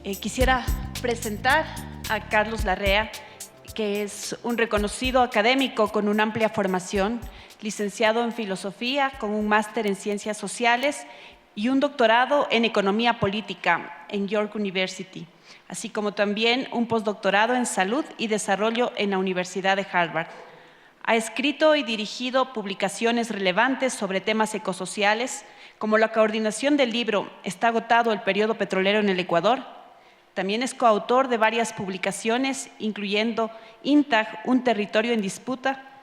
Quisiera presentar a Carlos Larrea, que es un reconocido académico con una amplia formación, licenciado en Filosofía, con un máster en Ciencias Sociales y un doctorado en Economía Política en York University, así como también un postdoctorado en Salud y Desarrollo en la Universidad de Harvard. Ha escrito y dirigido publicaciones relevantes sobre temas ecosociales, como la coordinación del libro «Está agotado el periodo petrolero en el Ecuador». También es coautor de varias publicaciones, incluyendo INTAG, un territorio en disputa,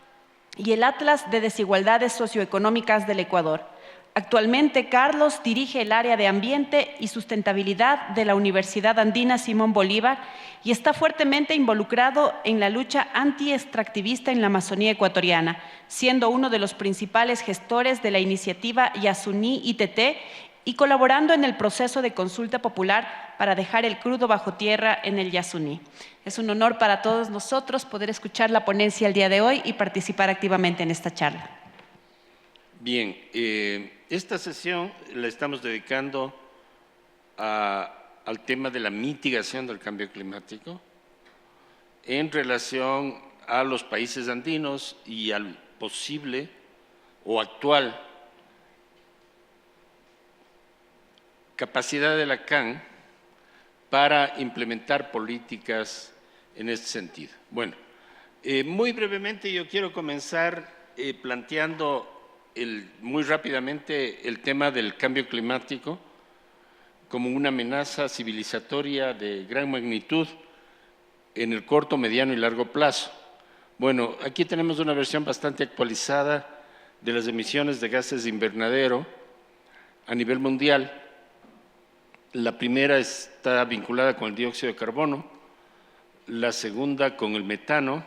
y el Atlas de Desigualdades Socioeconómicas del Ecuador. Actualmente, Carlos dirige el área de Ambiente y Sustentabilidad de la Universidad Andina Simón Bolívar y está fuertemente involucrado en la lucha anti-extractivista en la Amazonía ecuatoriana, siendo uno de los principales gestores de la iniciativa Yasuní ITT y colaborando en el proceso de consulta popular para dejar el crudo bajo tierra en el Yasuní. Es un honor para todos nosotros poder escuchar la ponencia el día de hoy y participar activamente en esta charla. Bien, esta sesión la estamos dedicando al tema de la mitigación del cambio climático en relación a los países andinos y al posible o actual capacidad de la CAN para implementar políticas en este sentido. Bueno, muy brevemente yo quiero comenzar planteando muy rápidamente el tema del cambio climático como una amenaza civilizatoria de gran magnitud en el corto, mediano y largo plazo. Bueno, aquí tenemos una versión bastante actualizada de las emisiones de gases de invernadero a nivel mundial. La primera está vinculada con el dióxido de carbono, la segunda con el metano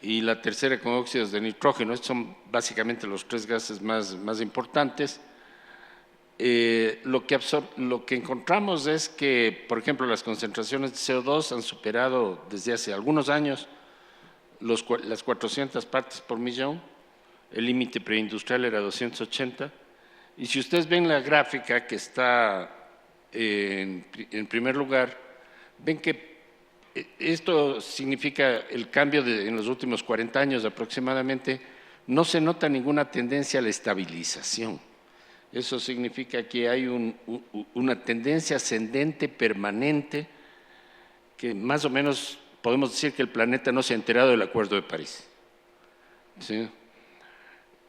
y la tercera con óxidos de nitrógeno. Estos son básicamente los tres gases más importantes. Lo que encontramos es que, por ejemplo, las concentraciones de CO2 han superado desde hace algunos años las 400 partes por millón. El límite preindustrial era 280. Y si ustedes ven la gráfica que está en primer lugar, ven que esto significa el cambio en los últimos 40 años aproximadamente. No se nota ninguna tendencia a la estabilización. Eso significa que hay una tendencia ascendente permanente, que más o menos podemos decir que el planeta no se ha enterado del Acuerdo de París. ¿Sí?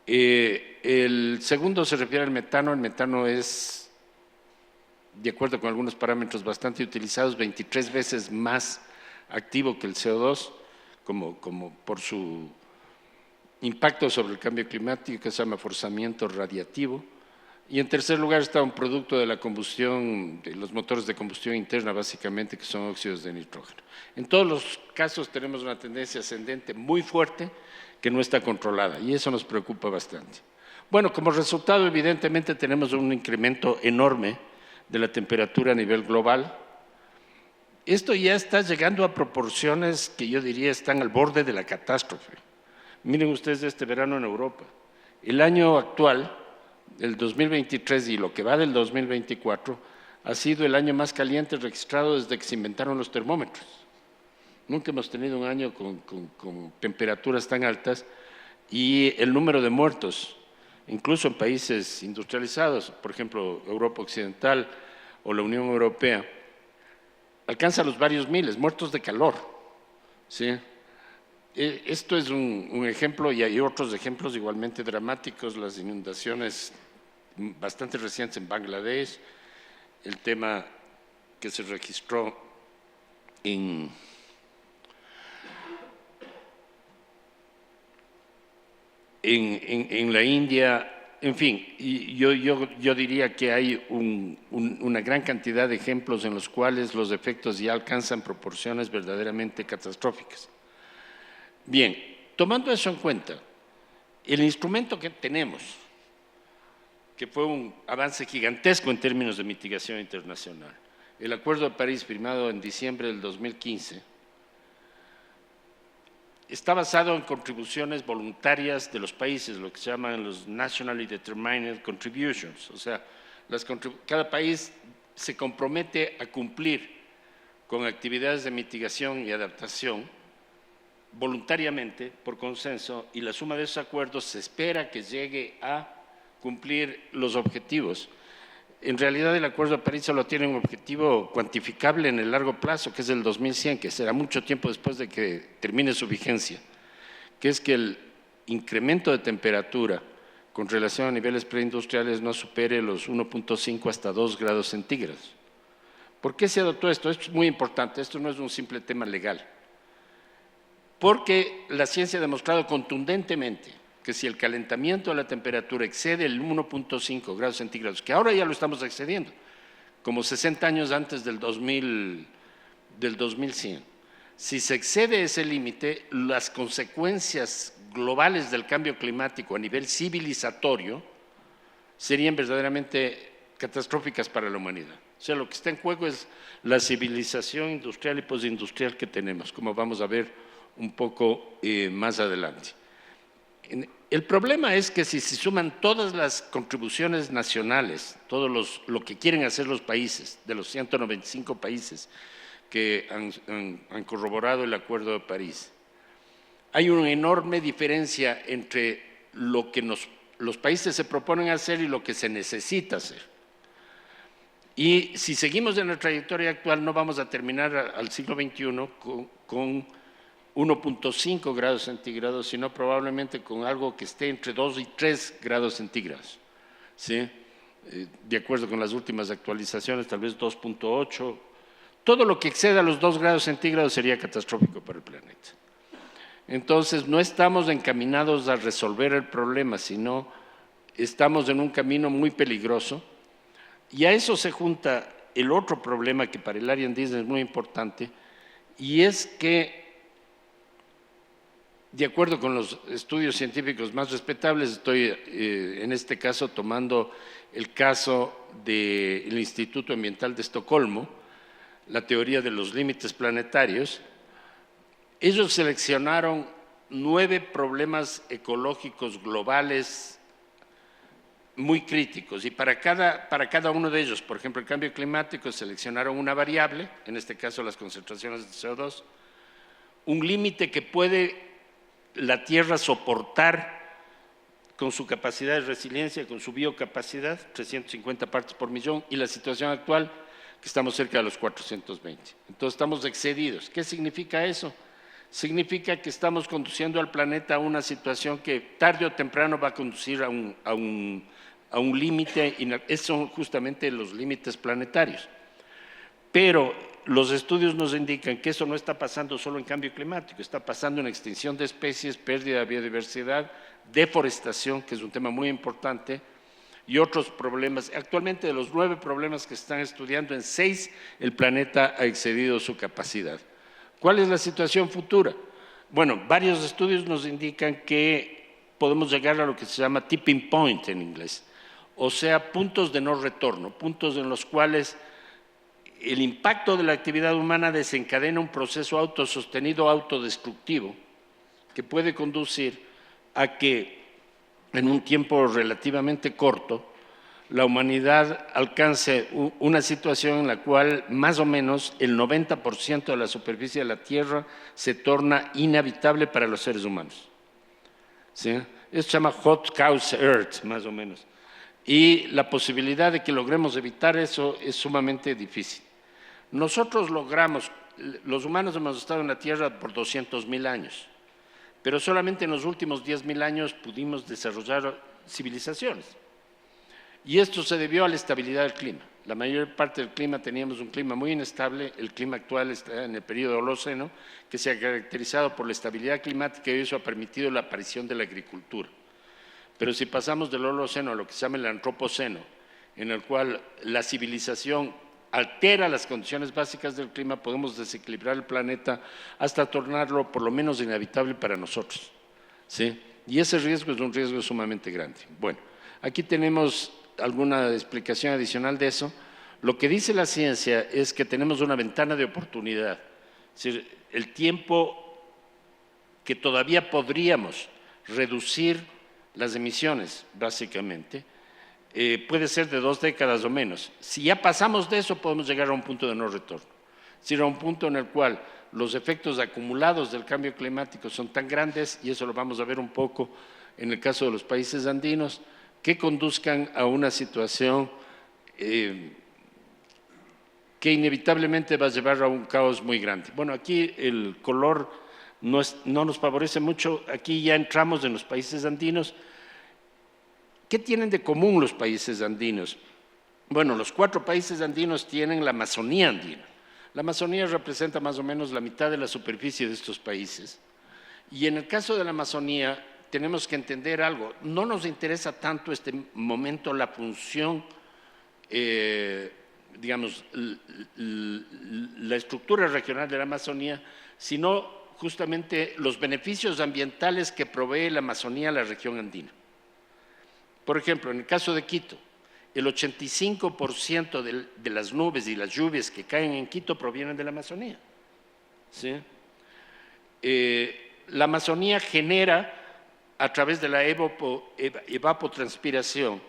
El segundo se refiere al metano. El metano es, de acuerdo con algunos parámetros bastante utilizados, 23 veces más activo que el CO2, como por su impacto sobre el cambio climático, que se llama forzamiento radiativo. Y en tercer lugar está un producto de la combustión, de los motores de combustión interna básicamente, que son óxidos de nitrógeno. En todos los casos tenemos una tendencia ascendente muy fuerte que no está controlada, y eso nos preocupa bastante. Bueno, como resultado evidentemente tenemos un incremento enorme de la temperatura a nivel global. Esto ya está llegando a proporciones que yo diría están al borde de la catástrofe. Miren ustedes este verano en Europa. El año actual, el 2023 y lo que va del 2024, ha sido el año más caliente registrado desde que se inventaron los termómetros. Nunca hemos tenido un año con temperaturas tan altas, y el número de muertos, incluso en países industrializados, por ejemplo, Europa Occidental o la Unión Europea, alcanza los varios miles, muertos de calor. ¿Sí? Esto es un ejemplo, y hay otros ejemplos igualmente dramáticos: las inundaciones bastante recientes en Bangladesh, el tema que se registró en la India. En fin, y yo diría que hay una gran cantidad de ejemplos en los cuales los efectos ya alcanzan proporciones verdaderamente catastróficas. Bien, tomando eso en cuenta, el instrumento que tenemos, que fue un avance gigantesco en términos de mitigación internacional, el Acuerdo de París firmado en diciembre del 2015, está basado en contribuciones voluntarias de los países, lo que se llaman los Nationally Determined Contributions. O sea, cada país se compromete a cumplir con actividades de mitigación y adaptación voluntariamente, por consenso, y la suma de esos acuerdos se espera que llegue a cumplir los objetivos. En realidad el Acuerdo de París solo tiene un objetivo cuantificable en el largo plazo, que es el 2100, que será mucho tiempo después de que termine su vigencia, que es que el incremento de temperatura con relación a niveles preindustriales no supere los 1.5 hasta 2 grados centígrados. ¿Por qué se adoptó esto? Esto es muy importante, esto no es un simple tema legal. Porque la ciencia ha demostrado contundentemente que si el calentamiento de la temperatura excede el 1.5 grados centígrados, que ahora ya lo estamos excediendo, como 60 años antes del 2100, si se excede ese límite, las consecuencias globales del cambio climático a nivel civilizatorio serían verdaderamente catastróficas para la humanidad. O sea, lo que está en juego es la civilización industrial y postindustrial que tenemos, como vamos a ver un poco más adelante. El problema es que si se suman todas las contribuciones nacionales, lo que quieren hacer los países, de los 195 países que han corroborado el Acuerdo de París, hay una enorme diferencia entre lo que los países se proponen hacer y lo que se necesita hacer. Y si seguimos en la trayectoria actual, no vamos a terminar al siglo XXI con 1.5 grados centígrados, sino probablemente con algo que esté entre 2 y 3 grados centígrados, ¿sí? De acuerdo con las últimas actualizaciones, tal vez 2.8. Todo lo que exceda los 2 grados centígrados sería catastrófico para el planeta. Entonces, no estamos encaminados a resolver el problema, sino estamos en un camino muy peligroso. Y a eso se junta el otro problema que para el área andina es muy importante, y es que, de acuerdo con los estudios científicos más respetables, estoy en este caso tomando el caso del Instituto Ambiental de Estocolmo, la teoría de los límites planetarios. Ellos seleccionaron 9 problemas ecológicos globales muy críticos, y para cada uno de ellos, por ejemplo, el cambio climático, seleccionaron una variable, en este caso las concentraciones de CO2, un límite que puede la Tierra soportar con su capacidad de resiliencia, con su biocapacidad, 350 partes por millón, y la situación actual, que estamos cerca de los 420. Entonces estamos excedidos. ¿Qué significa eso? Significa que estamos conduciendo al planeta a una situación que tarde o temprano va a conducir a un límite, y esos son justamente los límites planetarios. Pero los estudios nos indican que eso no está pasando solo en cambio climático, está pasando en extinción de especies, pérdida de biodiversidad, deforestación, que es un tema muy importante, y otros problemas. Actualmente, de los 9 problemas que se están estudiando, en 6 el planeta ha excedido su capacidad. ¿Cuál es la situación futura? Bueno, varios estudios nos indican que podemos llegar a lo que se llama tipping point en inglés, o sea, puntos de no retorno, puntos en los cuales el impacto de la actividad humana desencadena un proceso autosostenido, autodestructivo, que puede conducir a que en un tiempo relativamente corto la humanidad alcance una situación en la cual más o menos el 90% de la superficie de la Tierra se torna inhabitable para los seres humanos, ¿sí? Esto se llama hot house earth, más o menos. Y la posibilidad de que logremos evitar eso es sumamente difícil. Nosotros logramos, los humanos hemos estado en la Tierra por 200.000 años, pero solamente en los últimos 10.000 años pudimos desarrollar civilizaciones. Y esto se debió a la estabilidad del clima. La mayor parte del clima, teníamos un clima muy inestable. El clima actual está en el periodo Holoceno, que se ha caracterizado por la estabilidad climática, y eso ha permitido la aparición de la agricultura. Pero si pasamos del Holoceno a lo que se llama el Antropoceno, en el cual la civilización altera las condiciones básicas del clima, podemos desequilibrar el planeta hasta tornarlo por lo menos inhabitable para nosotros, ¿sí? Y ese riesgo es un riesgo sumamente grande. Bueno, aquí tenemos alguna explicación adicional de eso. Lo que dice la ciencia es que tenemos una ventana de oportunidad, es decir, el tiempo que todavía podríamos reducir las emisiones, básicamente, puede ser de 2 décadas o menos. Si ya pasamos de eso, podemos llegar a un punto de no retorno. decir, a un punto en el cual los efectos acumulados del cambio climático son tan grandes, y eso lo vamos a ver un poco en el caso de los países andinos, que conduzcan a una situación que inevitablemente va a llevar a un caos muy grande. Bueno, aquí el color no nos favorece mucho, aquí ya entramos en los países andinos. ¿Qué tienen de común los países andinos? Bueno, los 4 países andinos tienen la Amazonía andina. La Amazonía representa más o menos la mitad de la superficie de estos países. Y en el caso de la Amazonía tenemos que entender algo. No nos interesa tanto este momento la función, digamos, la estructura regional de la Amazonía, sino justamente los beneficios ambientales que provee la Amazonía a la región andina. Por ejemplo, en el caso de Quito, el 85% de las nubes y las lluvias que caen en Quito provienen de la Amazonía. ¿Sí? La Amazonía genera, a través de la evapotranspiración,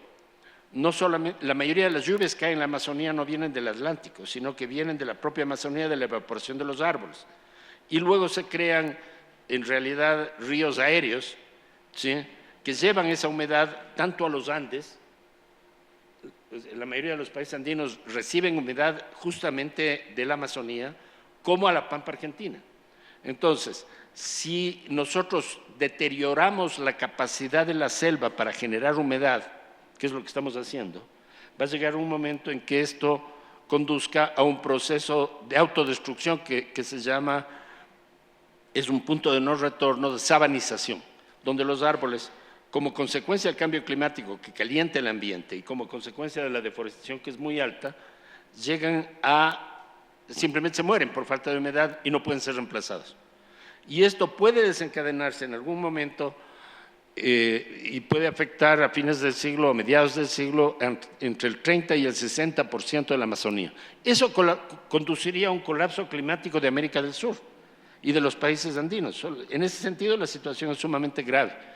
no solamente, la mayoría de las lluvias que hay en la Amazonía no vienen del Atlántico, sino que vienen de la propia Amazonía, de la evaporación de los árboles. Y luego se crean, en realidad, ríos aéreos, ¿sí?, que llevan esa humedad tanto a los Andes. La mayoría de los países andinos reciben humedad justamente de la Amazonía, como a la pampa argentina. Entonces, si nosotros deterioramos la capacidad de la selva para generar humedad, que es lo que estamos haciendo, va a llegar un momento en que esto conduzca a un proceso de autodestrucción que se llama, es un punto de no retorno, de sabanización, donde los árboles, como consecuencia del cambio climático que calienta el ambiente y como consecuencia de la deforestación que es muy alta, llegan a, simplemente se mueren por falta de humedad y no pueden ser reemplazados. Y esto puede desencadenarse en algún momento y puede afectar a fines del siglo, a mediados del siglo, entre el 30 y el 60% de la Amazonía. Eso conduciría a un colapso climático de América del Sur y de los países andinos. En ese sentido, la situación es sumamente grave.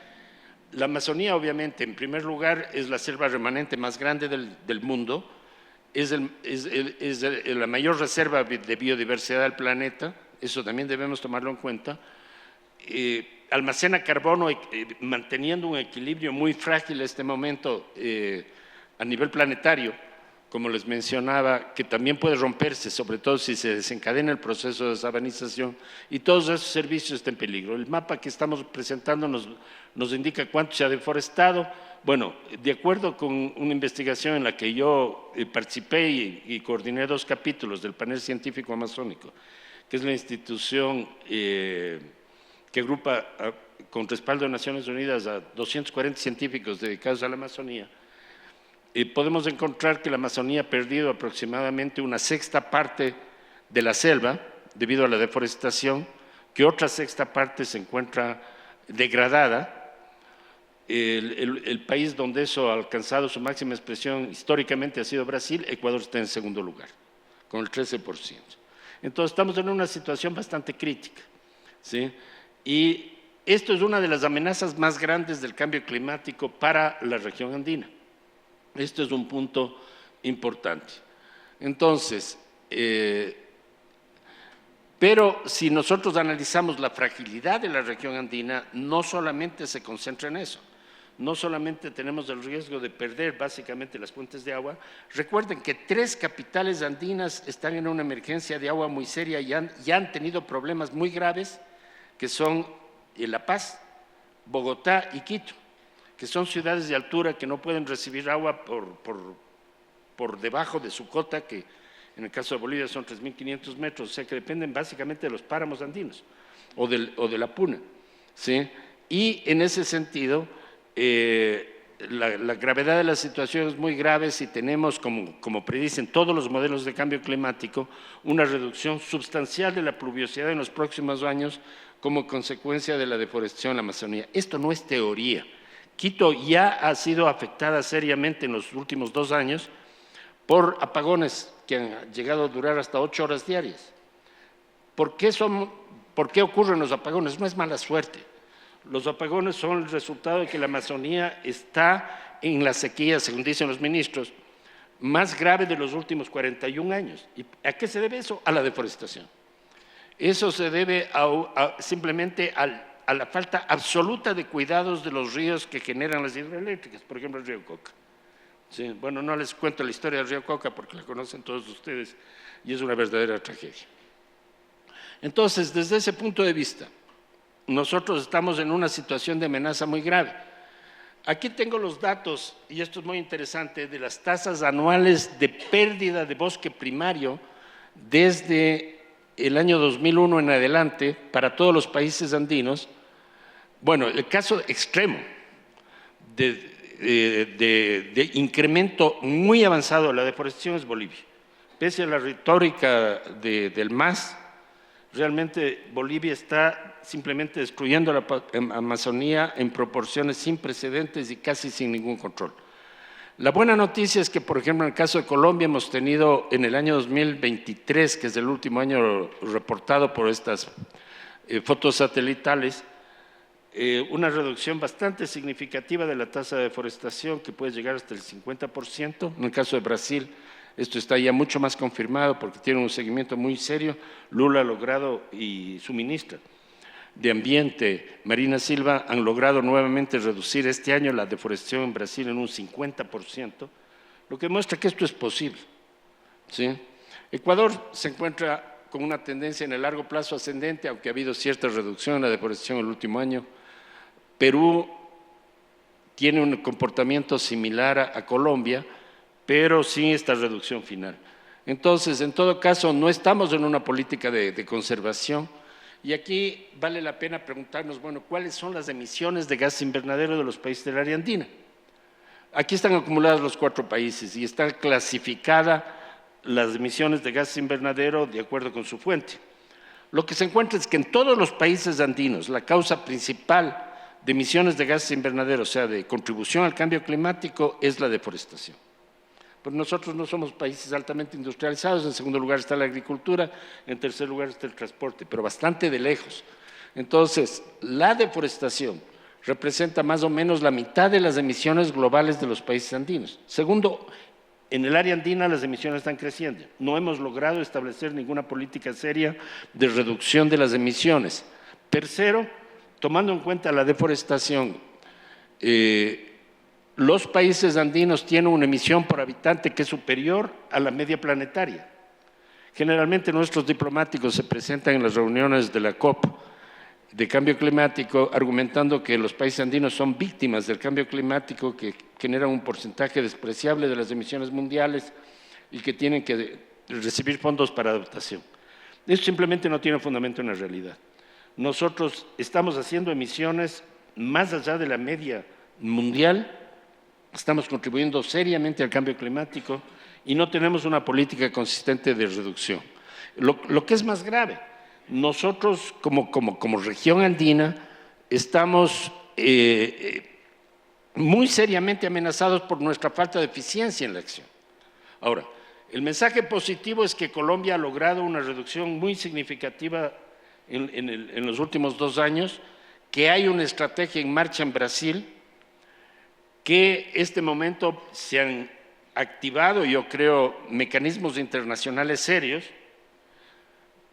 La Amazonía, obviamente, en primer lugar, es la selva remanente más grande del mundo, es la mayor reserva de biodiversidad del planeta, eso también debemos tomarlo en cuenta. Almacena carbono manteniendo un equilibrio muy frágil en este momento a nivel planetario, como les mencionaba, que también puede romperse, sobre todo si se desencadena el proceso de sabanización, y todos esos servicios están en peligro. El mapa que estamos presentando nos indica cuánto se ha deforestado. Bueno, de acuerdo con una investigación en la que yo participé y coordiné 2 capítulos del panel científico amazónico, que es la institución que agrupa con respaldo de Naciones Unidas a 240 científicos dedicados a la Amazonía, podemos encontrar que la Amazonía ha perdido aproximadamente una 1/6 parte de la selva debido a la deforestación, que otra 1/6 parte se encuentra degradada. El país donde eso ha alcanzado su máxima expresión históricamente ha sido Brasil. Ecuador está en segundo lugar, con el 13%. Entonces estamos en una situación bastante crítica, ¿sí? Y esto es una de las amenazas más grandes del cambio climático para la región andina. Esto es un punto importante. Entonces, pero si nosotros analizamos la fragilidad de la región andina, no solamente se concentra en eso, no solamente tenemos el riesgo de perder básicamente las fuentes de agua. Recuerden que 3 capitales andinas están en una emergencia de agua muy seria y han tenido problemas muy graves, que son La Paz, Bogotá y Quito, que son ciudades de altura que no pueden recibir agua por debajo de su cota, que en el caso de Bolivia son 3.500 metros, o sea que dependen básicamente de los páramos andinos o de la puna, ¿sí? Y en ese sentido, la gravedad de la situación es muy grave si tenemos, como predicen todos los modelos de cambio climático, una reducción sustancial de la pluviosidad en los próximos años como consecuencia de la deforestación en la Amazonía. Esto no es teoría. Quito ya ha sido afectada seriamente en los últimos 2 años por apagones que han llegado a durar hasta 8 horas diarias. ¿Por qué ocurren los apagones? No es mala suerte. Los apagones son el resultado de que la Amazonía está en la sequía, según dicen los ministros, más grave de los últimos 41 años. ¿Y a qué se debe eso? A la deforestación. Eso se debe simplemente a la falta absoluta de cuidados de los ríos que generan las hidroeléctricas, por ejemplo el río Coca. Sí, bueno, no les cuento la historia del río Coca porque la conocen todos ustedes y es una verdadera tragedia. Entonces, desde ese punto de vista, nosotros estamos en una situación de amenaza muy grave. Aquí tengo los datos, y esto es muy interesante, de las tasas anuales de pérdida de bosque primario desde el año 2001 en adelante para todos los países andinos. Bueno, el caso extremo de incremento muy avanzado de la deforestación es Bolivia. Pese a la retórica del MAS, realmente Bolivia está simplemente destruyendo la Amazonía en proporciones sin precedentes y casi sin ningún control. La buena noticia es que, por ejemplo, en el caso de Colombia hemos tenido en el año 2023, que es el último año reportado por estas fotos satelitales, una reducción bastante significativa de la tasa de deforestación que puede llegar hasta el 50%. En el caso de Brasil, esto está ya mucho más confirmado porque tiene un seguimiento muy serio. Lula ha logrado y su ministra de Ambiente, Marina Silva, han logrado nuevamente reducir este año la deforestación en Brasil en un 50%, lo que muestra que esto es posible, ¿sí? Ecuador se encuentra con una tendencia en el largo plazo ascendente, aunque ha habido cierta reducción en la deforestación el último año. Perú tiene un comportamiento similar a Colombia, pero sin esta reducción final. Entonces, en todo caso, no estamos en una política de conservación. Y aquí vale la pena preguntarnos, bueno, ¿cuáles son las emisiones de gas invernadero de los países del área andina? Aquí están acumulados los 4 países y están clasificadas las emisiones de gas invernadero de acuerdo con su fuente. Lo que se encuentra es que en todos los países andinos la causa principal de emisiones de gases invernadero, o sea, de contribución al cambio climático, es la deforestación. Pero nosotros no somos países altamente industrializados, en segundo lugar está la agricultura, en tercer lugar está el transporte, pero bastante de lejos. Entonces, la deforestación representa más o menos la mitad de las emisiones globales de los países andinos. Segundo, en el área andina las emisiones están creciendo. No hemos logrado establecer ninguna política seria de reducción de las emisiones. Tercero, tomando en cuenta la deforestación, los países andinos tienen una emisión por habitante que es superior a la media planetaria. Generalmente nuestros diplomáticos se presentan en las reuniones de la COP de cambio climático argumentando que los países andinos son víctimas del cambio climático, que generan un porcentaje despreciable de las emisiones mundiales y que tienen que recibir fondos para adaptación. Eso simplemente no tiene fundamento en la realidad. Nosotros estamos haciendo emisiones más allá de la media mundial, estamos contribuyendo seriamente al cambio climático y no tenemos una política consistente de reducción. Lo que es más grave, nosotros como región andina estamos muy seriamente amenazados por nuestra falta de eficiencia en la acción. Ahora, el mensaje positivo es que Colombia ha logrado una reducción muy significativa en los últimos 2 años, que hay una estrategia en marcha en Brasil, que en este momento se han activado, yo creo, mecanismos internacionales serios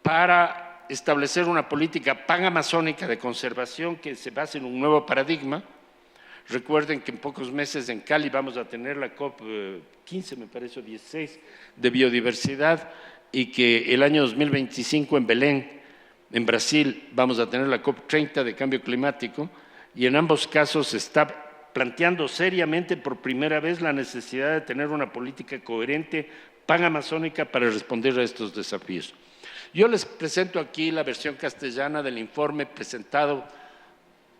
para establecer una política panamazónica de conservación que se base en un nuevo paradigma. Recuerden que en pocos meses en Cali vamos a tener la COP 15, me parece, o 16, de biodiversidad, y que el año 2025 en Belén, en Brasil, vamos a tener la COP 30 de cambio climático, y en ambos casos se está planteando seriamente por primera vez la necesidad de tener una política coherente panamazónica para responder a estos desafíos. Yo les presento aquí la versión castellana del informe presentado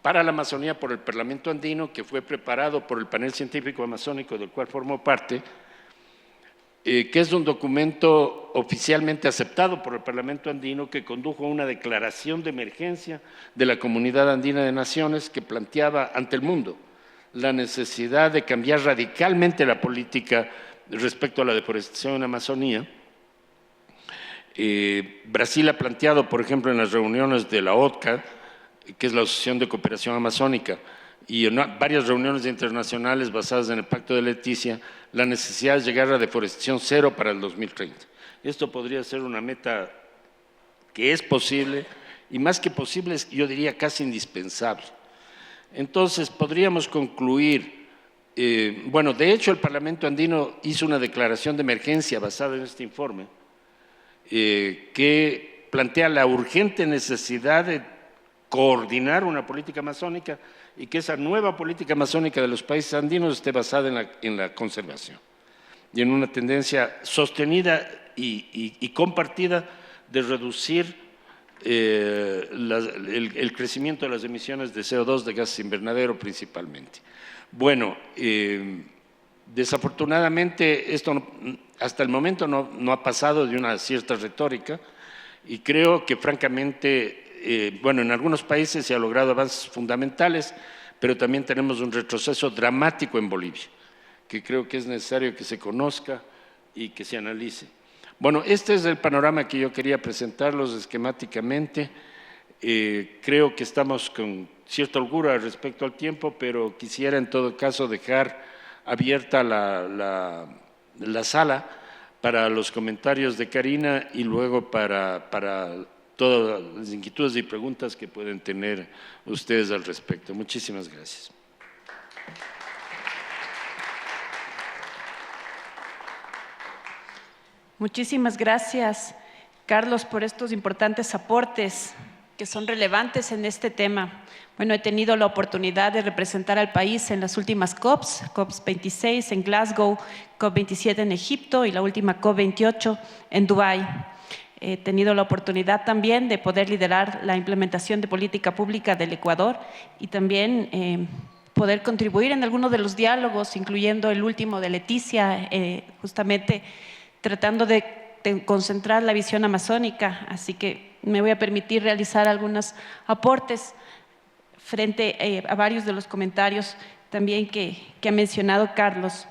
para la Amazonía por el Parlamento Andino, que fue preparado por el Panel Científico Amazónico, del cual formo parte, que es un documento oficialmente aceptado por el Parlamento Andino que condujo a una declaración de emergencia de la Comunidad Andina de Naciones que planteaba ante el mundo la necesidad de cambiar radicalmente la política respecto a la deforestación en Amazonía. Brasil ha planteado, por ejemplo, en las reuniones de la OTCA, que es la Asociación de Cooperación Amazónica, y en varias reuniones internacionales basadas en el Pacto de Leticia, la necesidad de llegar a deforestación cero para el 2030. Esto podría ser una meta que es posible, y más que posible, yo diría casi indispensable. Entonces, podríamos concluir, bueno, de hecho el Parlamento andino hizo una declaración de emergencia basada en este informe, que plantea la urgente necesidad de coordinar una política amazónica y que esa nueva política amazónica de los países andinos esté basada en la conservación y en una tendencia sostenida y compartida de reducir el crecimiento de las emisiones de CO2 de gases invernadero principalmente. Bueno, desafortunadamente esto hasta el momento no ha pasado de una cierta retórica y creo que francamente, bueno, en algunos países se ha logrado avances fundamentales, pero también tenemos un retroceso dramático en Bolivia, que creo que es necesario que se conozca y que se analice. Bueno, este es el panorama que yo quería presentarlos esquemáticamente. Creo que estamos con cierta holgura respecto al tiempo, pero quisiera en todo caso dejar abierta la sala para los comentarios de Karina y luego para todas las inquietudes y preguntas que pueden tener ustedes al respecto. Muchísimas gracias. Muchísimas gracias, Carlos, por estos importantes aportes que son relevantes en este tema. Bueno, he tenido la oportunidad de representar al país en las últimas COPs 26 en Glasgow, COP 27 en Egipto y la última COP 28 en Dubái. He tenido la oportunidad también de poder liderar la implementación de política pública del Ecuador y también poder contribuir en algunos de los diálogos, incluyendo el último de Leticia, justamente tratando de concentrar la visión amazónica. Así que me voy a permitir realizar algunos aportes frente a varios de los comentarios también que ha mencionado Carlos.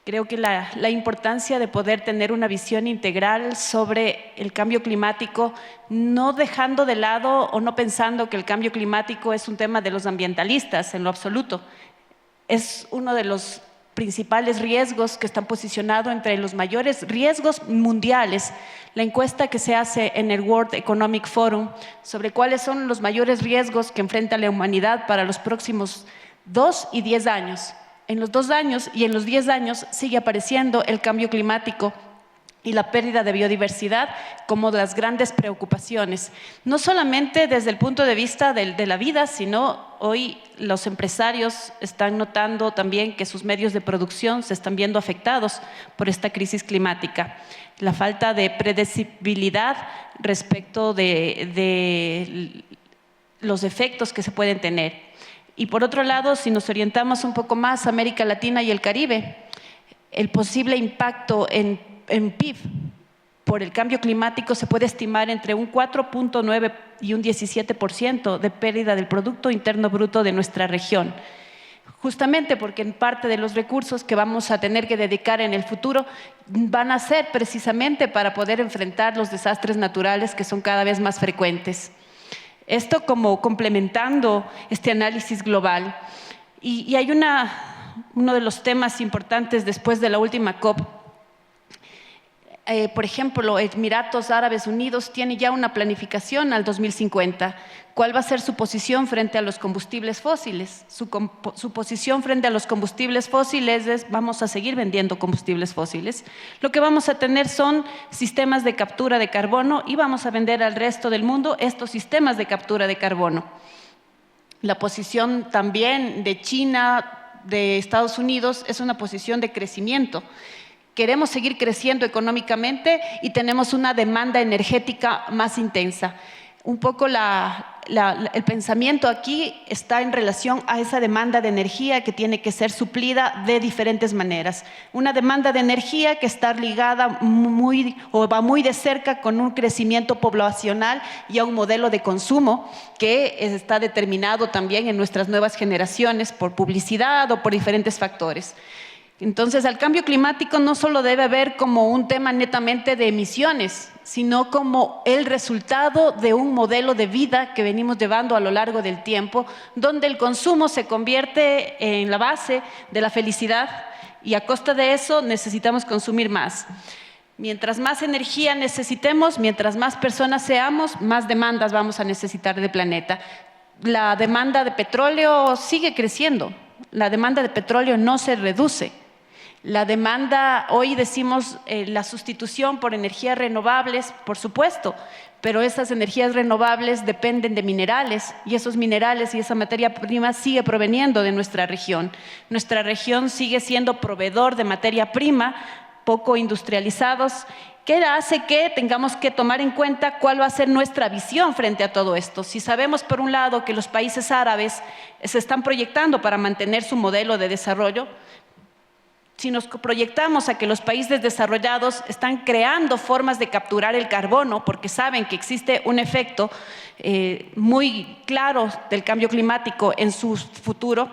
Creo que la importancia de poder tener una visión integral sobre el cambio climático, no dejando de lado o no pensando que el cambio climático es un tema de los ambientalistas en lo absoluto. Es uno de los principales riesgos que están posicionados entre los mayores riesgos mundiales. La encuesta que se hace en el World Economic Forum sobre cuáles son los mayores riesgos que enfrenta la humanidad para los próximos 2 y 10 años. En los 2 años y en los 10 años sigue apareciendo el cambio climático y la pérdida de biodiversidad como las grandes preocupaciones, no solamente desde el punto de vista de la vida, sino hoy los empresarios están notando también que sus medios de producción se están viendo afectados por esta crisis climática. La falta de predecibilidad respecto de los efectos que se pueden tener. Y por otro lado, si nos orientamos un poco más a América Latina y el Caribe, el posible impacto en PIB por el cambio climático se puede estimar entre un 4.9 y un 17% de pérdida del Producto Interno Bruto de nuestra región. Justamente porque en parte de los recursos que vamos a tener que dedicar en el futuro van a ser precisamente para poder enfrentar los desastres naturales que son cada vez más frecuentes. Esto como complementando este análisis global. Y hay uno de los temas importantes después de la última COP. Por ejemplo, Emiratos Árabes Unidos tiene ya una planificación al 2050. ¿Cuál va a ser su posición frente a los combustibles fósiles? Su posición frente a los combustibles fósiles es: vamos a seguir vendiendo combustibles fósiles. Lo que vamos a tener son sistemas de captura de carbono y vamos a vender al resto del mundo estos sistemas de captura de carbono. La posición también de China, de Estados Unidos, es una posición de crecimiento. Queremos seguir creciendo económicamente y tenemos una demanda energética más intensa. Un poco el pensamiento aquí está en relación a esa demanda de energía que tiene que ser suplida de diferentes maneras. Una demanda de energía que está ligada va muy de cerca con un crecimiento poblacional y a un modelo de consumo que está determinado también en nuestras nuevas generaciones por publicidad o por diferentes factores. Entonces, al cambio climático no solo debe ver como un tema netamente de emisiones, sino como el resultado de un modelo de vida que venimos llevando a lo largo del tiempo, donde el consumo se convierte en la base de la felicidad y a costa de eso necesitamos consumir más. Mientras más energía necesitemos, mientras más personas seamos, más demandas vamos a necesitar del planeta. La demanda de petróleo sigue creciendo, la demanda de petróleo no se reduce. La demanda, hoy decimos la sustitución por energías renovables, por supuesto, pero esas energías renovables dependen de minerales y esos minerales y esa materia prima sigue proveniendo de nuestra región. Nuestra región sigue siendo proveedor de materia prima, poco industrializados, que hace que tengamos que tomar en cuenta cuál va a ser nuestra visión frente a todo esto. Si sabemos, por un lado, que los países árabes se están proyectando para mantener su modelo de desarrollo, si nos proyectamos a que los países desarrollados están creando formas de capturar el carbono porque saben que existe un efecto muy claro del cambio climático en su futuro,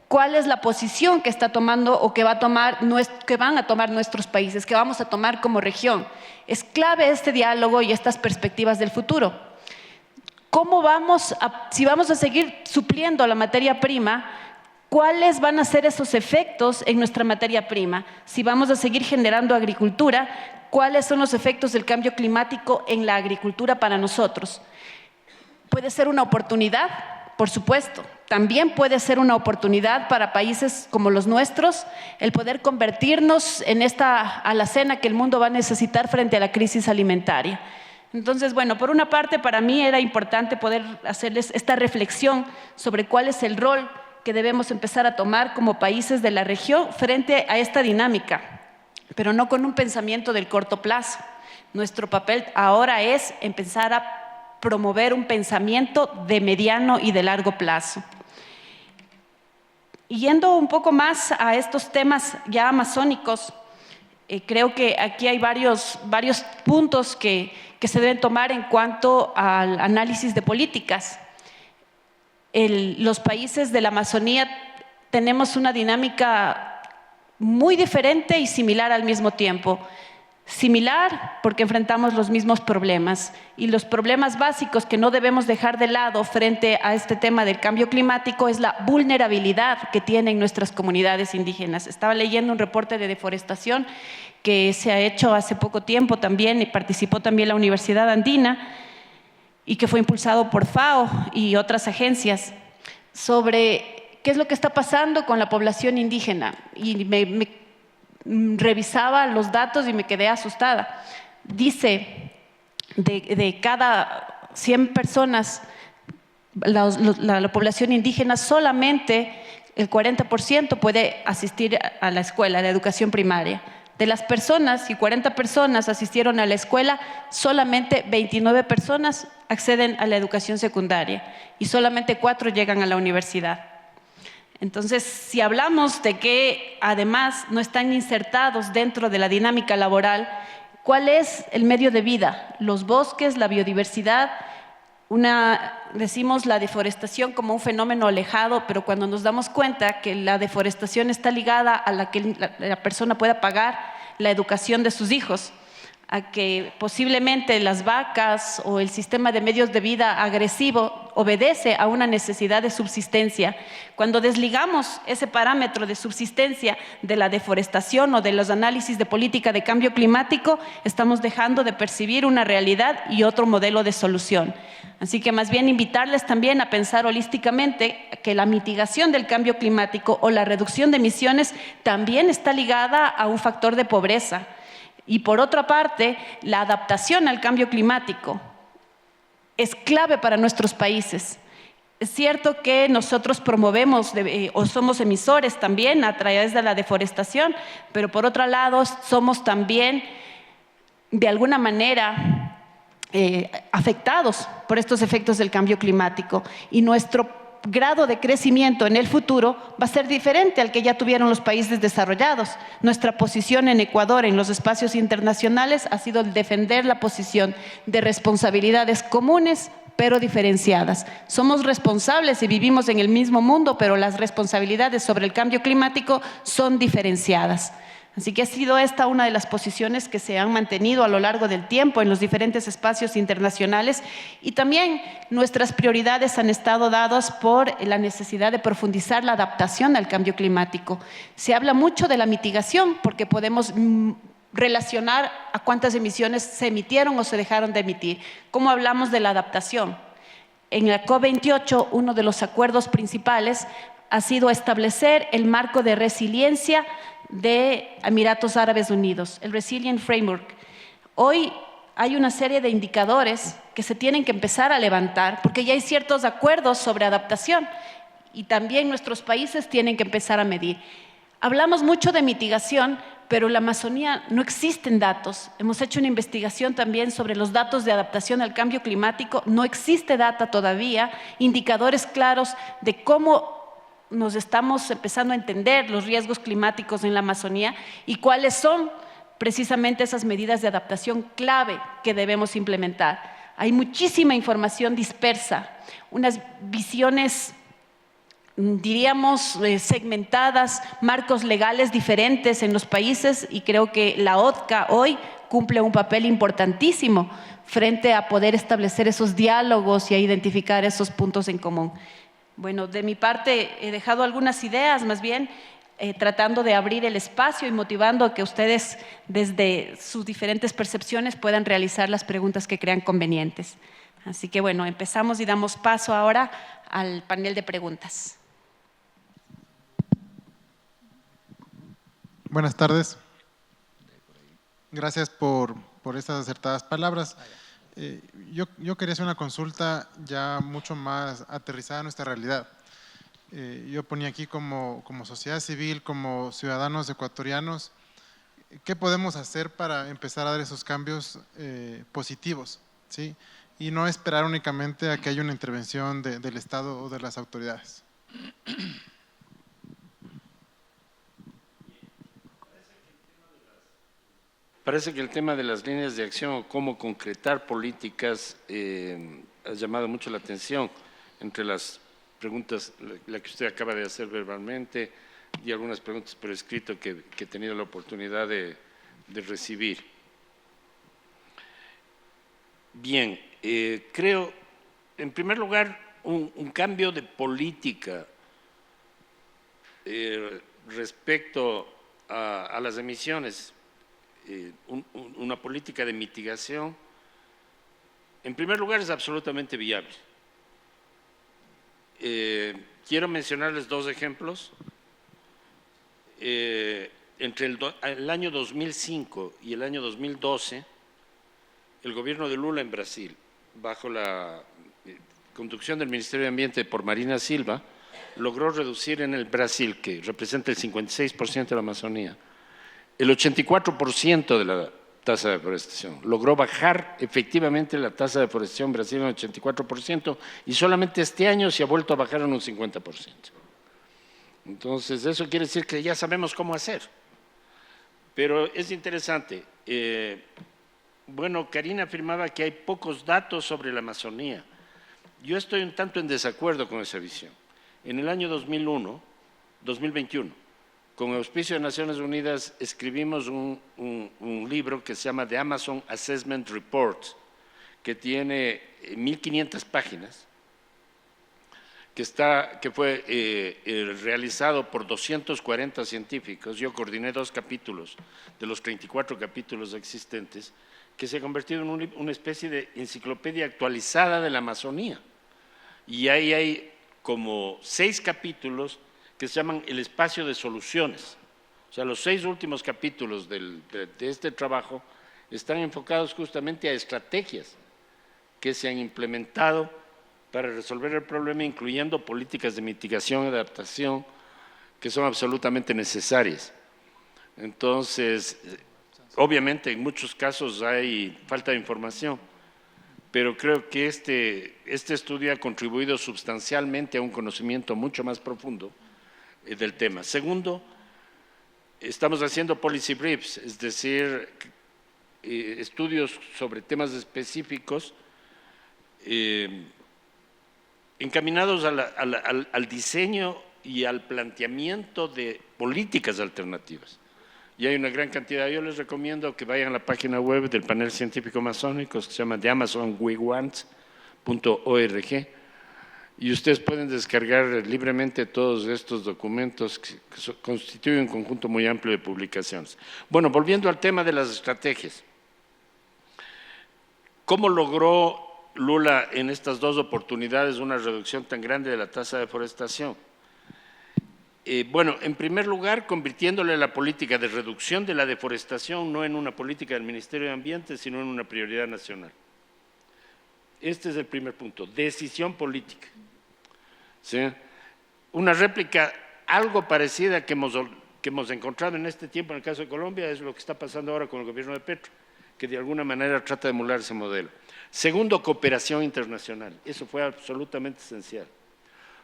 ¿cuál es la posición que está tomando o que van a tomar nuestros países, que vamos a tomar como región? Es clave este diálogo y estas perspectivas del futuro. Si vamos a seguir supliendo la materia prima, ¿cuáles van a ser esos efectos en nuestra materia prima? Si vamos a seguir generando agricultura, ¿cuáles son los efectos del cambio climático en la agricultura para nosotros? ¿Puede ser una oportunidad? Por supuesto. También puede ser una oportunidad para países como los nuestros el poder convertirnos en esta alacena que el mundo va a necesitar frente a la crisis alimentaria. Entonces, bueno, por una parte, para mí era importante poder hacerles esta reflexión sobre cuál es el rol que debemos empezar a tomar como países de la región frente a esta dinámica, pero no con un pensamiento del corto plazo. Nuestro papel ahora es empezar a promover un pensamiento de mediano y de largo plazo. Y yendo un poco más a estos temas ya amazónicos, creo que aquí hay varios puntos que se deben tomar en cuanto al análisis de políticas. Los países de la Amazonía tenemos una dinámica muy diferente y similar al mismo tiempo. Similar porque enfrentamos los mismos problemas y los problemas básicos que no debemos dejar de lado frente a este tema del cambio climático es la vulnerabilidad que tienen nuestras comunidades indígenas. Estaba leyendo un reporte de deforestación que se ha hecho hace poco tiempo también y participó también la Universidad Andina y que fue impulsado por FAO y otras agencias sobre qué es lo que está pasando con la población indígena. Y me revisaba los datos y me quedé asustada. Dice, de cada 100 personas, la población indígena, solamente el 40% puede asistir a la escuela, a la educación primaria. De las personas, si 40 personas asistieron a la escuela, solamente 29 personas acceden a la educación secundaria y solamente 4 llegan a la universidad. Entonces, si hablamos de que además no están insertados dentro de la dinámica laboral, ¿cuál es el medio de vida? Los bosques, la biodiversidad, decimos la deforestación como un fenómeno alejado, pero cuando nos damos cuenta que la deforestación está ligada a la que la persona pueda pagar la educación de sus hijos, a que posiblemente las vacas o el sistema de medios de vida agresivo obedece a una necesidad de subsistencia. Cuando desligamos ese parámetro de subsistencia de la deforestación o de los análisis de política de cambio climático, estamos dejando de percibir una realidad y otro modelo de solución. Así que más bien invitarles también a pensar holísticamente que la mitigación del cambio climático o la reducción de emisiones también está ligada a un factor de pobreza. Y por otra parte, la adaptación al cambio climático es clave para nuestros países. Es cierto que nosotros promovemos o somos emisores también a través de la deforestación, pero por otro lado somos también de alguna manera afectados por estos efectos del cambio climático y nuestro grado de crecimiento en el futuro va a ser diferente al que ya tuvieron los países desarrollados. Nuestra posición en Ecuador en los espacios internacionales ha sido el defender la posición de responsabilidades comunes pero diferenciadas. Somos responsables y vivimos en el mismo mundo, pero las responsabilidades sobre el cambio climático son diferenciadas. Así que ha sido esta una de las posiciones que se han mantenido a lo largo del tiempo en los diferentes espacios internacionales, y también nuestras prioridades han estado dadas por la necesidad de profundizar la adaptación al cambio climático. Se habla mucho de la mitigación porque podemos relacionar a cuántas emisiones se emitieron o se dejaron de emitir. ¿Cómo hablamos de la adaptación? En la COP28, uno de los acuerdos principales ha sido establecer el marco de resiliencia de Emiratos Árabes Unidos, el Resilient Framework. Hoy hay una serie de indicadores que se tienen que empezar a levantar porque ya hay ciertos acuerdos sobre adaptación y también nuestros países tienen que empezar a medir. Hablamos mucho de mitigación, pero en la Amazonía no existen datos. Hemos hecho una investigación también sobre los datos de adaptación al cambio climático. No existe data todavía, indicadores claros de cómo nos estamos empezando a entender los riesgos climáticos en la Amazonía y cuáles son precisamente esas medidas de adaptación clave que debemos implementar. Hay muchísima información dispersa, unas visiones, diríamos, segmentadas, marcos legales diferentes en los países, y creo que la ODCA hoy cumple un papel importantísimo frente a poder establecer esos diálogos y a identificar esos puntos en común. Bueno, de mi parte he dejado algunas ideas, más bien tratando de abrir el espacio y motivando a que ustedes desde sus diferentes percepciones puedan realizar las preguntas que crean convenientes. Así que bueno, empezamos y damos paso ahora al panel de preguntas. Buenas tardes. Gracias por estas acertadas palabras. Yo quería hacer una consulta ya mucho más aterrizada a nuestra realidad. Yo ponía aquí como sociedad civil, como ciudadanos ecuatorianos, ¿qué podemos hacer para empezar a dar esos cambios positivos? ¿Sí? Y no esperar únicamente a que haya una intervención del Estado o de las autoridades. Parece que el tema de las líneas de acción o cómo concretar políticas ha llamado mucho la atención entre las preguntas, la que usted acaba de hacer verbalmente y algunas preguntas por escrito que he tenido la oportunidad de recibir. Bien, creo, en primer lugar, un cambio de política respecto a las emisiones. Una política de mitigación, en primer lugar, es absolutamente viable. Quiero mencionarles dos ejemplos. Entre el año 2005 y el año 2012, el gobierno de Lula en Brasil, bajo la conducción del Ministerio de Ambiente por Marina Silva, logró reducir en el Brasil, que representa el 56% de la Amazonía, el 84% de la tasa de deforestación. Logró bajar efectivamente la tasa de deforestación en Brasil en 84% y solamente este año se ha vuelto a bajar en un 50%. Entonces, eso quiere decir que ya sabemos cómo hacer. Pero es interesante. Bueno, Karina afirmaba que hay pocos datos sobre la Amazonía. Yo estoy un tanto en desacuerdo con esa visión. En el año 2021, con auspicio de Naciones Unidas, escribimos un libro que se llama The Amazon Assessment Report, que tiene 1.500 páginas, que fue realizado por 240 científicos. Yo coordiné 2 capítulos de los 34 capítulos existentes, que se ha convertido en una especie de enciclopedia actualizada de la Amazonía. Y ahí hay como 6 capítulos que se llaman el espacio de soluciones. O sea, los 6 últimos capítulos de este trabajo están enfocados justamente a estrategias que se han implementado para resolver el problema, incluyendo políticas de mitigación y adaptación que son absolutamente necesarias. Entonces, obviamente en muchos casos hay falta de información, pero creo que este estudio ha contribuido sustancialmente a un conocimiento mucho más profundo del tema. Segundo, estamos haciendo policy briefs, es decir, estudios sobre temas específicos encaminados al diseño y al planteamiento de políticas alternativas. Y hay una gran cantidad. Yo les recomiendo que vayan a la página web del panel científico masónico, que se llama theamazonwewant.org, y ustedes pueden descargar libremente todos estos documentos que constituyen un conjunto muy amplio de publicaciones. Bueno, volviendo al tema de las estrategias. ¿Cómo logró Lula en estas dos oportunidades una reducción tan grande de la tasa de deforestación? Bueno, en primer lugar, convirtiéndole la política de reducción de la deforestación no en una política del Ministerio de Ambiente, sino en una prioridad nacional. Este es el primer punto, decisión política. ¿Sí? Una réplica algo parecida que hemos encontrado en este tiempo en el caso de Colombia es lo que está pasando ahora con el gobierno de Petro, que de alguna manera trata de emular ese modelo. Segundo, cooperación internacional. Eso fue absolutamente esencial.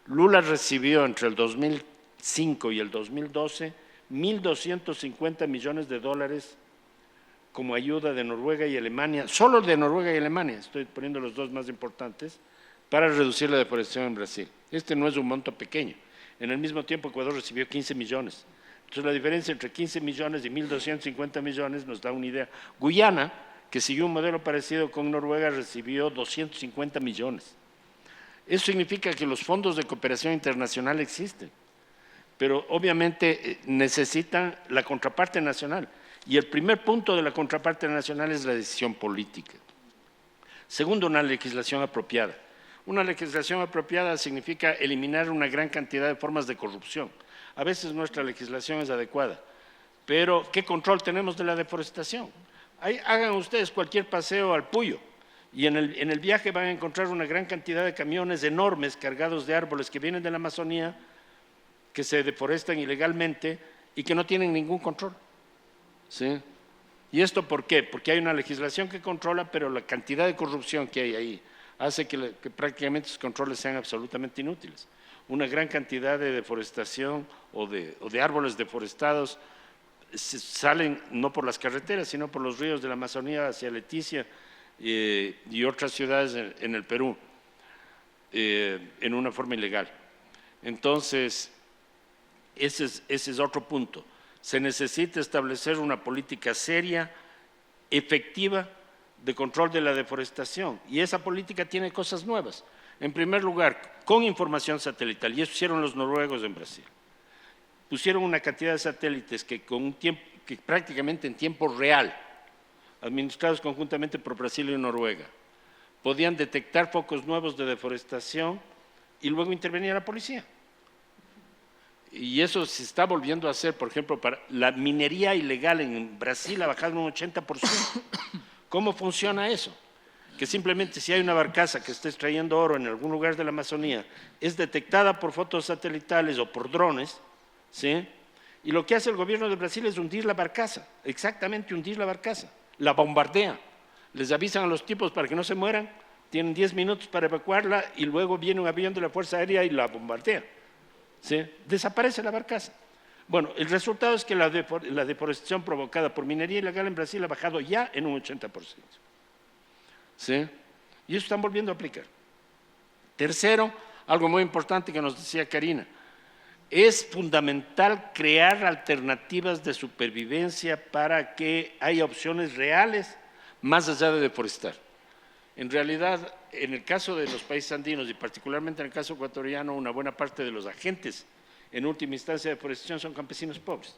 Lula recibió entre el 2005 y el 2012 $1.250 millones como ayuda de Noruega y Alemania, solo de Noruega y Alemania, estoy poniendo los dos más importantes, para reducir la deforestación en Brasil. Este no es un monto pequeño. En el mismo tiempo Ecuador recibió 15 millones. Entonces la diferencia entre 15 millones y 1.250 millones nos da una idea. Guyana, que siguió un modelo parecido con Noruega, recibió 250 millones. Eso significa que los fondos de cooperación internacional existen, pero obviamente necesitan la contraparte nacional. Y el primer punto de la contraparte nacional es la decisión política. Segundo, una legislación apropiada. Una legislación apropiada significa eliminar una gran cantidad de formas de corrupción. A veces nuestra legislación es adecuada, pero ¿qué control tenemos de la deforestación? Hagan ustedes cualquier paseo al Puyo y en el viaje van a encontrar una gran cantidad de camiones enormes cargados de árboles que vienen de la Amazonía, que se deforestan ilegalmente y que no tienen ningún control. ¿Sí? ¿Y esto por qué? Porque hay una legislación que controla, pero la cantidad de corrupción que hay ahí hace que prácticamente esos controles sean absolutamente inútiles. Una gran cantidad de deforestación o de árboles deforestados salen no por las carreteras, sino por los ríos de la Amazonía hacia Leticia y otras ciudades en el Perú, en una forma ilegal. Entonces, ese es otro punto. Se necesita establecer una política seria, efectiva, de control de la deforestación. Y esa política tiene cosas nuevas. En primer lugar, con información satelital, y eso hicieron los noruegos en Brasil. Pusieron una cantidad de satélites que prácticamente en tiempo real, administrados conjuntamente por Brasil y Noruega, podían detectar focos nuevos de deforestación y luego intervenía la policía. Y eso se está volviendo a hacer, por ejemplo, para la minería ilegal en Brasil ha bajado un 80%. ¿Cómo funciona eso? Que simplemente si hay una barcaza que está extrayendo oro en algún lugar de la Amazonía, es detectada por fotos satelitales o por drones, ¿sí? Y lo que hace el gobierno de Brasil es hundir la barcaza, exactamente hundir la barcaza, la bombardea, les avisan a los tipos para que no se mueran, tienen 10 minutos para evacuarla y luego viene un avión de la Fuerza Aérea y la bombardea, ¿sí? Desaparece la barcaza. Bueno, el resultado es que la deforestación provocada por minería ilegal en Brasil ha bajado ya en un 80%. ¿Sí? Y eso están volviendo a aplicar. Tercero, algo muy importante que nos decía Karina, es fundamental crear alternativas de supervivencia para que haya opciones reales más allá de deforestar. En realidad, en el caso de los países andinos y particularmente en el caso ecuatoriano, una buena parte de los agentes en última instancia de deforestación son campesinos pobres,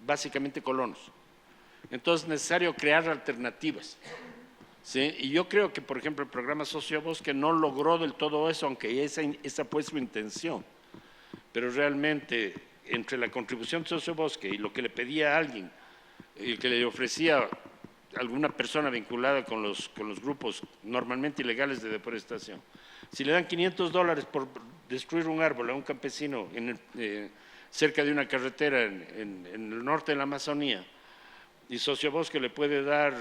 básicamente colonos. Entonces es necesario crear alternativas. ¿Sí? Y yo creo que, por ejemplo, el programa Sociobosque no logró del todo eso, aunque esa fue su intención. Pero realmente, entre la contribución de Sociobosque y lo que le pedía a alguien, y que le ofrecía alguna persona vinculada con los grupos normalmente ilegales de deforestación, si le dan $500 por destruir un árbol a un campesino cerca de una carretera en el norte de la Amazonía, y Sociobosque le puede dar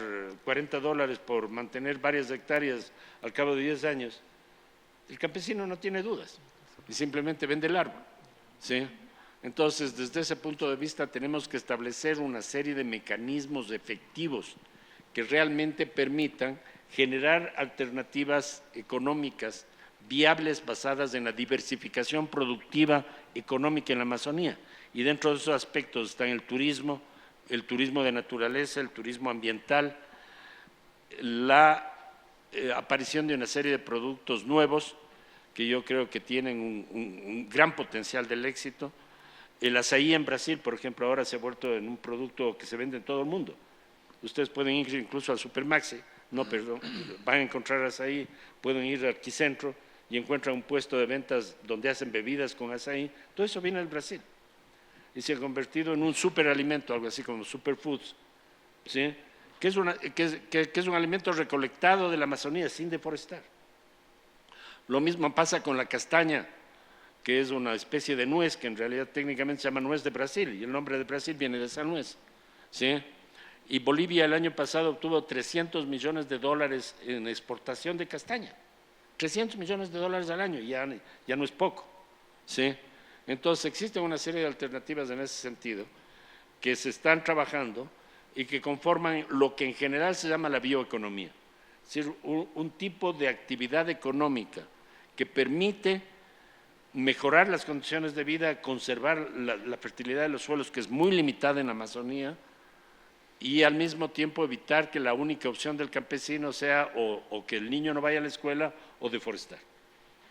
$40 por mantener varias hectáreas al cabo de 10 años, el campesino no tiene dudas y simplemente vende el árbol. ¿Sí? Entonces, desde ese punto de vista tenemos que establecer una serie de mecanismos efectivos que realmente permitan generar alternativas económicas viables basadas en la diversificación productiva económica en la Amazonía. Y dentro de esos aspectos están el turismo de naturaleza, el turismo ambiental, la aparición de una serie de productos nuevos que yo creo que tienen un gran potencial del éxito. El azaí en Brasil, por ejemplo, ahora se ha vuelto en un producto que se vende en todo el mundo. Ustedes pueden ir incluso al Supermaxi, van a encontrar azaí, pueden ir al Arquicentro y encuentran un puesto de ventas donde hacen bebidas con azaí. Todo eso viene del Brasil y se ha convertido en un superalimento, algo así como superfoods, ¿sí? que es un alimento recolectado de la Amazonía sin deforestar. Lo mismo pasa con la castaña, que es una especie de nuez que en realidad técnicamente se llama nuez de Brasil y el nombre de Brasil viene de esa nuez, ¿sí? Y Bolivia el año pasado obtuvo $300 millones en exportación de castaña, $300 millones al año, ya no es poco, ¿sí? Entonces existe una serie de alternativas en ese sentido que se están trabajando y que conforman lo que en general se llama la bioeconomía, es decir, un tipo de actividad económica que permite mejorar las condiciones de vida, conservar la fertilidad de los suelos, que es muy limitada en la Amazonía, y al mismo tiempo evitar que la única opción del campesino sea o que el niño no vaya a la escuela o deforestar,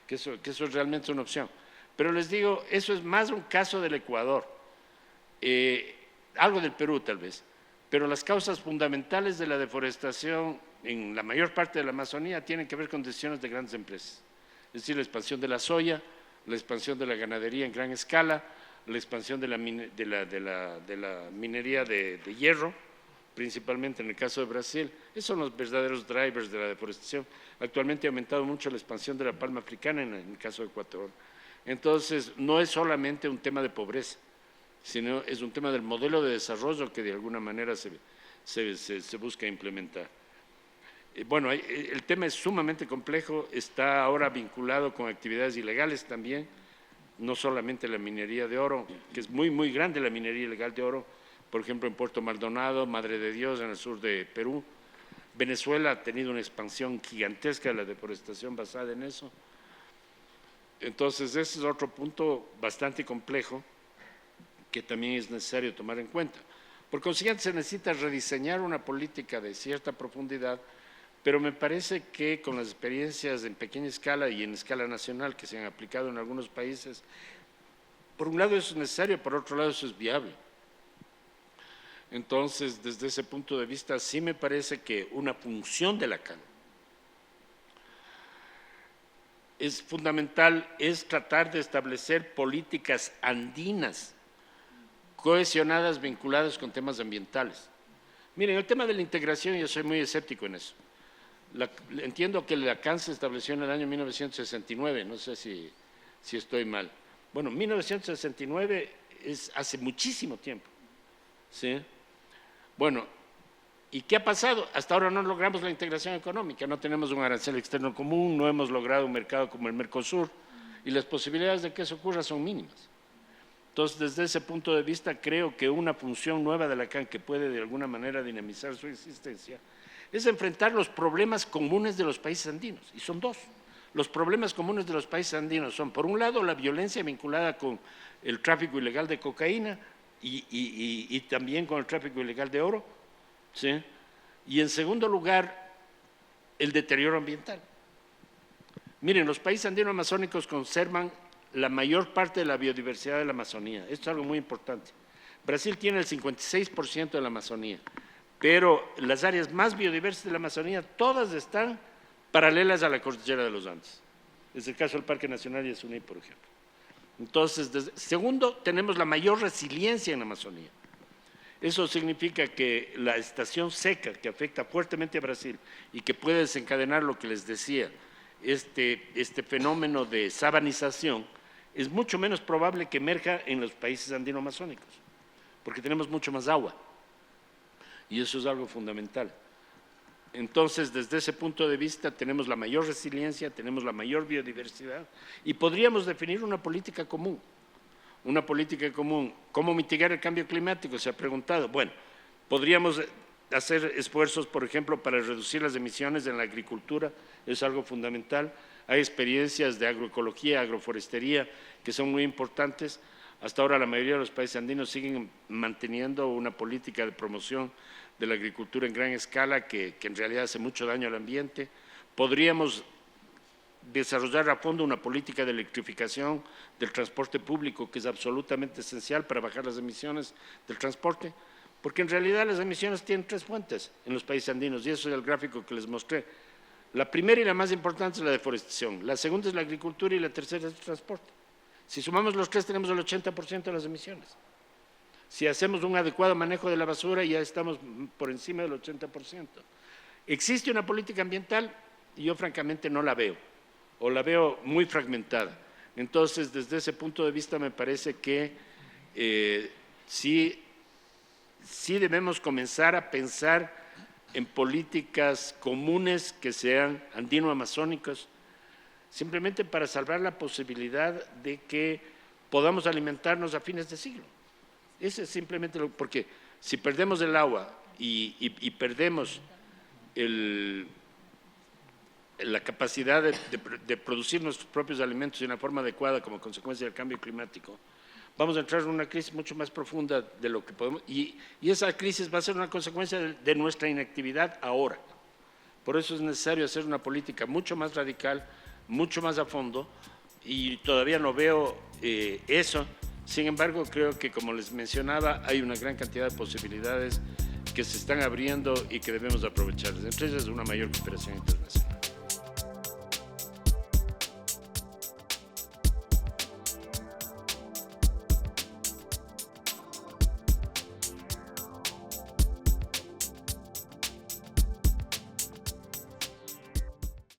que eso es realmente una opción. Pero les digo, eso es más un caso del Ecuador, algo del Perú tal vez, pero las causas fundamentales de la deforestación en la mayor parte de la Amazonía tienen que ver con decisiones de grandes empresas, es decir, la expansión de la soya, la expansión de la ganadería en gran escala, la expansión de la minería de hierro, principalmente en el caso de Brasil. Esos son los verdaderos drivers de la deforestación. Actualmente ha aumentado mucho la expansión de la palma africana en el caso de Ecuador. Entonces, no es solamente un tema de pobreza, sino es un tema del modelo de desarrollo que de alguna manera se busca implementar. Bueno, el tema es sumamente complejo, está ahora vinculado con actividades ilegales también, no solamente la minería de oro, que es muy, muy grande la minería ilegal de oro, por ejemplo en Puerto Maldonado, Madre de Dios, en el sur de Perú. Venezuela ha tenido una expansión gigantesca de la deforestación basada en eso. Entonces, ese es otro punto bastante complejo que también es necesario tomar en cuenta. Por consiguiente, se necesita rediseñar una política de cierta profundidad, pero me parece que con las experiencias en pequeña escala y en escala nacional que se han aplicado en algunos países, por un lado eso es necesario, por otro lado eso es viable. Entonces, desde ese punto de vista, sí me parece que una función de la CAN es fundamental, es tratar de establecer políticas andinas cohesionadas, vinculadas con temas ambientales. Miren, el tema de la integración, yo soy muy escéptico en eso. Entiendo que la CAN se estableció en el año 1969, no sé si estoy mal. Bueno, 1969 es hace muchísimo tiempo, ¿sí? Bueno, ¿y qué ha pasado? Hasta ahora no logramos la integración económica, no tenemos un arancel externo común, no hemos logrado un mercado como el Mercosur, y las posibilidades de que eso ocurra son mínimas. Entonces, desde ese punto de vista, creo que una función nueva de la CAN que puede de alguna manera dinamizar su existencia es enfrentar los problemas comunes de los países andinos, y son dos. Los problemas comunes de los países andinos son, por un lado, la violencia vinculada con el tráfico ilegal de cocaína y también con el tráfico ilegal de oro, ¿sí? Y en segundo lugar, el deterioro ambiental. Miren, los países andinos amazónicos conservan la mayor parte de la biodiversidad de la Amazonía. Esto es algo muy importante. Brasil tiene el 56% de la Amazonía, pero las áreas más biodiversas de la Amazonía todas están paralelas a la cordillera de los Andes. Es el caso del Parque Nacional Yasuní, por ejemplo. Entonces, segundo, tenemos la mayor resiliencia en la Amazonía. Eso significa que la estación seca, que afecta fuertemente a Brasil y que puede desencadenar lo que les decía, este fenómeno de sabanización, es mucho menos probable que emerja en los países andino-amazónicos, porque tenemos mucho más agua. Y eso es algo fundamental. Entonces, desde ese punto de vista, tenemos la mayor resiliencia, tenemos la mayor biodiversidad y podríamos definir una política común. Una política común. ¿Cómo mitigar el cambio climático? Se ha preguntado. Bueno, podríamos hacer esfuerzos, por ejemplo, para reducir las emisiones en la agricultura, es algo fundamental. Hay experiencias de agroecología, agroforestería, que son muy importantes. Hasta ahora la mayoría de los países andinos siguen manteniendo una política de promoción de la agricultura en gran escala que en realidad hace mucho daño al ambiente. Podríamos desarrollar a fondo una política de electrificación del transporte público, que es absolutamente esencial para bajar las emisiones del transporte, porque en realidad las emisiones tienen 3 fuentes en los países andinos, y eso es el gráfico que les mostré. La primera y la más importante es la deforestación, la segunda es la agricultura y la tercera es el transporte. Si sumamos los 3 tenemos el 80% de las emisiones. Si hacemos un adecuado manejo de la basura ya estamos por encima del 80%. ¿Existe una política ambiental? Yo francamente no la veo, o la veo muy fragmentada. Entonces, desde ese punto de vista me parece que sí debemos comenzar a pensar en políticas comunes que sean andino-amazónicas, simplemente para salvar la posibilidad de que podamos alimentarnos a fines de siglo. Ese es simplemente porque si perdemos el agua y perdemos la capacidad de producir nuestros propios alimentos de una forma adecuada como consecuencia del cambio climático, vamos a entrar en una crisis mucho más profunda de lo que podemos, y esa crisis va a ser una consecuencia de nuestra inactividad ahora. Por eso es necesario hacer una política mucho más radical, mucho más a fondo, y todavía no veo eso. Sin embargo, creo que, como les mencionaba, hay una gran cantidad de posibilidades que se están abriendo y que debemos aprovechar. Entre ellas, una mayor cooperación internacional.